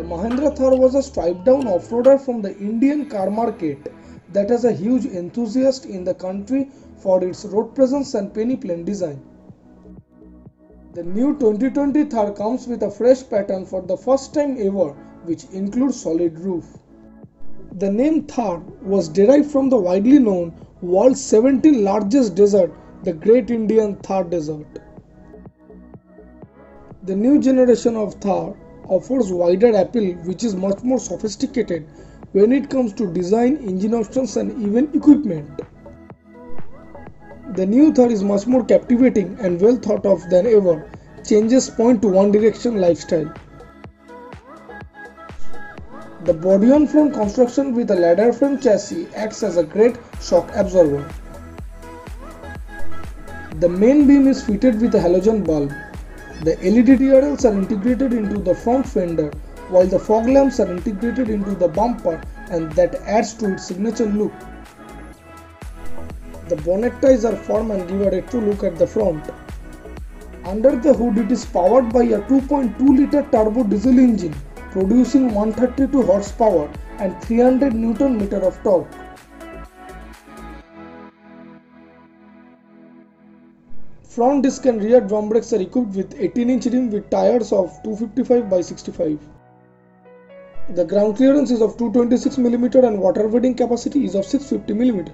Mahindra Thar was a striped-down off-roader from the Indian car market that has a huge enthusiast in the country for its road presence and penny plain design. The new 2020 Thar comes with a fresh pattern for the first time ever, which includes solid roof. The name Thar was derived from the widely known world's 17th largest desert, the Great Indian Thar Desert. The new generation of Thar offers wider appeal, which is much more sophisticated when it comes to design, engine options and even equipment. The new Thar is much more captivating and well thought of than ever, changes point to one direction lifestyle. The body-on-frame construction with a ladder frame chassis acts as a great shock absorber. The main beam is fitted with a halogen bulb. The LED DRLs are integrated into the front fender, while the fog lamps are integrated into the bumper, and that adds to its signature look. The bonnet ties are firm and give a retro look at the front. Under the hood, it is powered by a 2.2-liter turbo diesel engine, producing 132 horsepower and 300 Nm of torque. Front disc and rear drum brakes are equipped with 18-inch rim with tires of 255 by 65. The ground clearance is of 226 mm and water wading capacity is of 650 mm.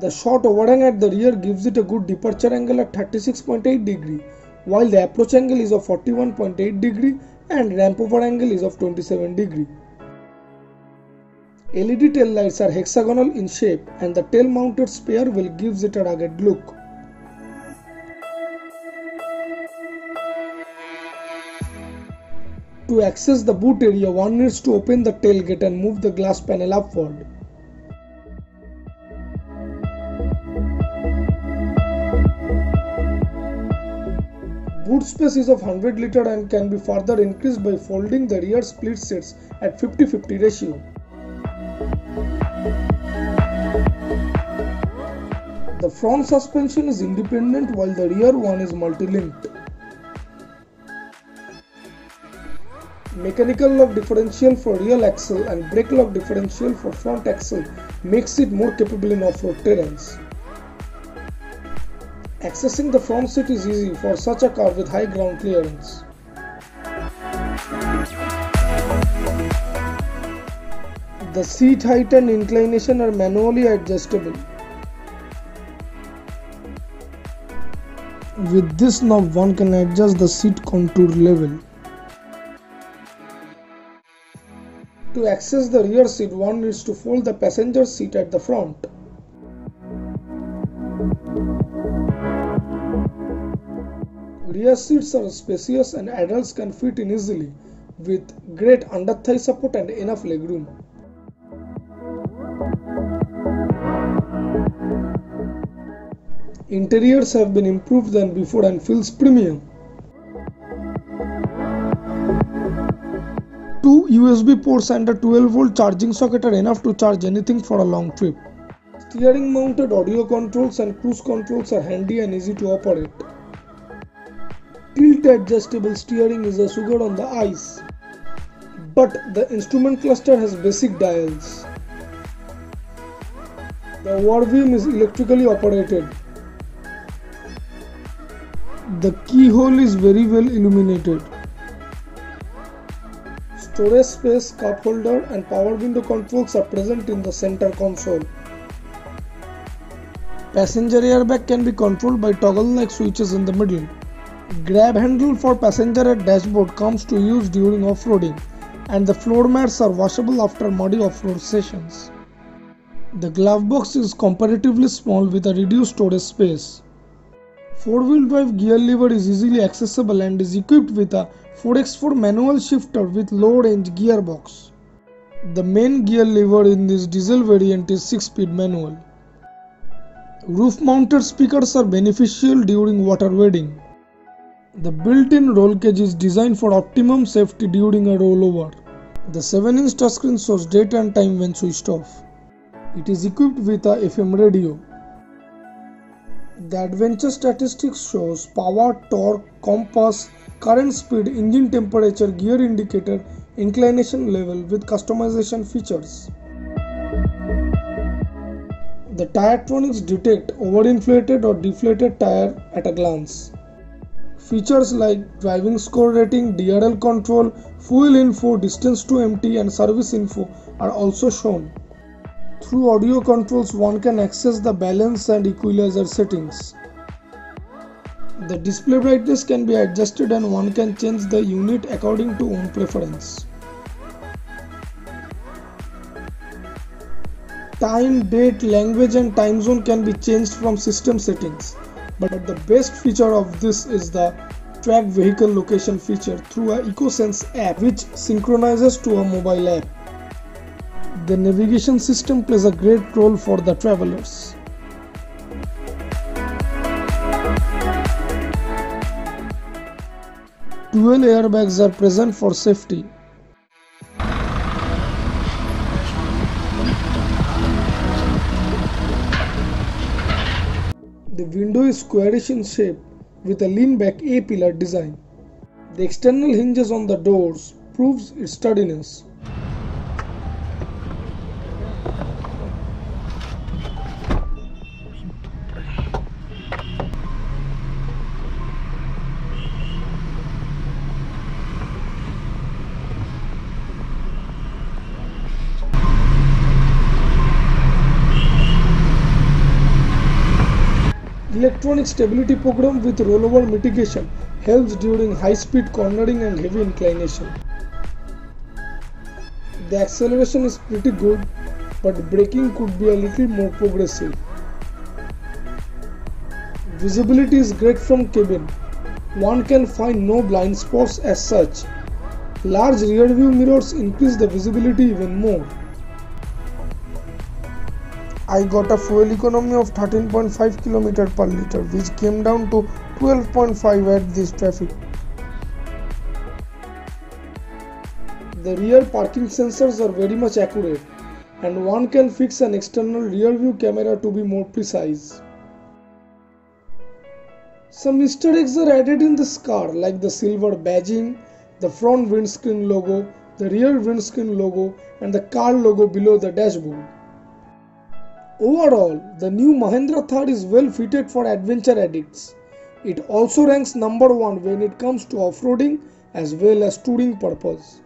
The short overhang at the rear gives it a good departure angle at 36.8 degree, while the approach angle is of 41.8 degree and ramp over angle is of 27 degree. LED tail lights are hexagonal in shape and the tail mounted spare wheel gives it a rugged look. To access the boot area, one needs to open the tailgate and move the glass panel upward. Boot space is of 100 liter and can be further increased by folding the rear split seats at 50-50 ratio. The front suspension is independent while the rear one is multi-linked. Mechanical lock differential for rear axle and brake lock differential for front axle makes it more capable in off-road terrains. Accessing the front seat is easy for such a car with high ground clearance. The seat height and inclination are manually adjustable. With this knob, one can adjust the seat contour level. To access the rear seat, one needs to fold the passenger seat at the front. Rear seats are spacious and adults can fit in easily, with great under-thigh support and enough legroom. Interiors have been improved than before and feels premium. Two USB ports and a 12-volt charging socket are enough to charge anything for a long trip. Steering mounted audio controls and cruise controls are handy and easy to operate. Tilt adjustable steering is a sugar on the ice, but the instrument cluster has basic dials. The war beam is electrically operated. The keyhole is very well illuminated. Storage space, cup holder and power window controls are present in the center console. Passenger airbag can be controlled by toggle-like switches in the middle. Grab handle for passenger at dashboard comes to use during off-roading, and the floor mats are washable after muddy off-road sessions. The glove box is comparatively small with a reduced storage space. 4-wheel drive gear lever is easily accessible and is equipped with a 4x4 manual shifter with low-range gearbox. The main gear lever in this diesel variant is 6-speed manual. Roof-mounted speakers are beneficial during water wading. The built-in roll cage is designed for optimum safety during a rollover. The 7-inch touchscreen shows date and time when switched off. It is equipped with a FM radio. The adventure statistics shows power, torque, compass, current speed, engine temperature, gear indicator, inclination level with customization features. The Tiretronics detect overinflated or deflated tire at a glance. Features like driving score rating, DRL control, fuel info, distance to empty and service info are also shown. Through audio controls, one can access the balance and equalizer settings. The display brightness can be adjusted and one can change the unit according to own preference. Time, date, language and time zone can be changed from system settings. But the best feature of this is the track vehicle location feature through a EcoSense app which synchronizes to a mobile app. The navigation system plays a great role for the travelers. Dual airbags are present for safety. The window is squarish in shape with a lean-back A-pillar design. The external hinges on the doors proves its sturdiness. Electronic stability program with rollover mitigation helps during high-speed cornering and heavy inclination. The acceleration is pretty good, but braking could be a little more progressive. Visibility is great from cabin. One can find no blind spots as such. Large rear view mirrors increase the visibility even more. I got a fuel economy of 13.5 km per liter, which came down to 12.5 at this traffic. The rear parking sensors are very much accurate, and one can fix an external rear view camera to be more precise. Some Easter eggs are added in this car, like the silver badging, the front windscreen logo, the rear windscreen logo, and the car logo below the dashboard. Overall, the new Mahindra Thar is well fitted for adventure addicts. It also ranks number 1 when it comes to off-roading as well as touring purpose.